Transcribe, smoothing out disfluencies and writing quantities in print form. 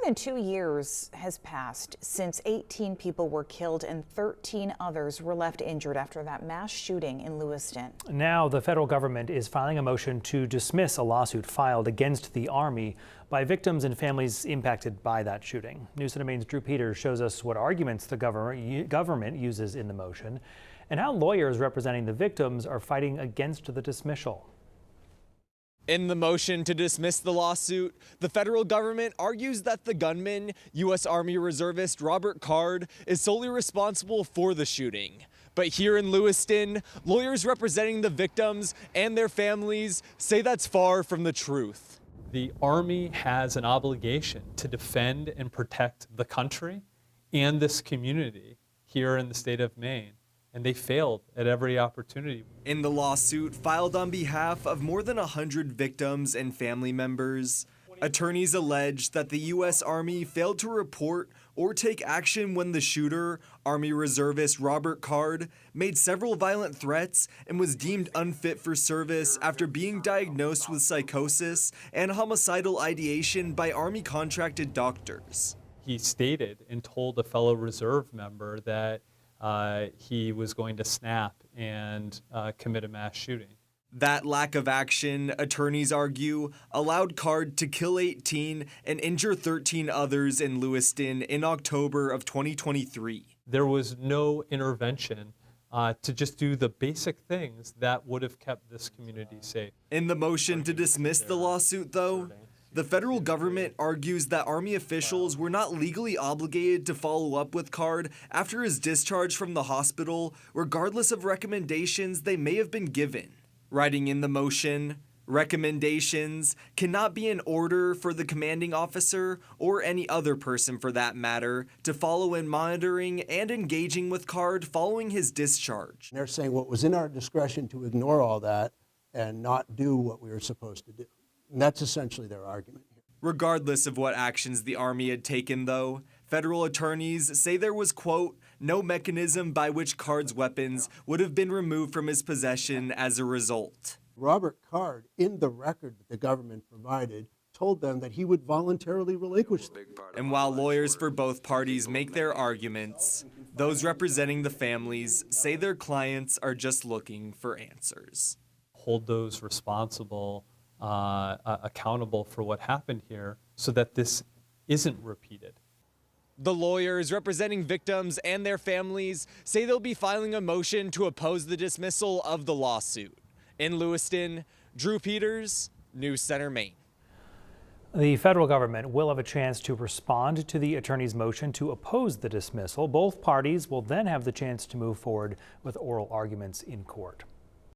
than 2 years has passed since 18 people were killed and 13 others were left injured after that mass shooting in Lewiston. Now the federal government is filing a motion to dismiss a lawsuit filed against the Army by victims and families impacted by that shooting. News Center Maine's Drew Peters shows us what arguments the government uses in the motion and how lawyers representing the victims are fighting against the dismissal. In the motion to dismiss the lawsuit, the federal government argues that the gunman, U.S. Army reservist Robert Card, is solely responsible for the shooting. But here in Lewiston, lawyers representing the victims and their families say that's far from the truth. The Army has an obligation to defend and protect the country and this community here in the state of Maine. And they failed at every opportunity. In the lawsuit filed on behalf of more than 100 victims and family members, attorneys allege that the U.S. Army failed to report or take action when the shooter, Army reservist Robert Card, made several violent threats and was deemed unfit for service after being diagnosed with psychosis and homicidal ideation by Army contracted doctors. He stated and told a fellow reserve member that he was going to snap and commit a mass shooting. That lack of action, attorneys argue, allowed Card to kill 18 and injure 13 others in Lewiston in October of 2023. There was no intervention to just do the basic things that would have kept this community safe. In the motion to dismiss the lawsuit, though, the federal government argues that Army officials were not legally obligated to follow up with Card after his discharge from the hospital, regardless of recommendations they may have been given. Writing in the motion, recommendations cannot be in order for the commanding officer, or any other person for that matter, to follow in monitoring and engaging with Card following his discharge. They're saying what was in our discretion to ignore all that and not do what we were supposed to do. And that's essentially their argument here. Regardless of what actions the Army had taken, though, federal attorneys say there was, quote, no mechanism by which Card's weapons would have been removed from his possession as a result. Robert Card, in the record that the government provided, told them that he would voluntarily relinquish them. And while lawyers for both parties make their arguments, those representing the families say their clients are just looking for answers. Hold those responsible accountable for what happened here so that this isn't repeated. The lawyers representing victims and their families say they'll be filing a motion to oppose the dismissal of the lawsuit. In Lewiston, Drew Peters, News Center, Maine. The federal government will have a chance to respond to the attorney's motion to oppose the dismissal. Both parties will then have the chance to move forward with oral arguments in court.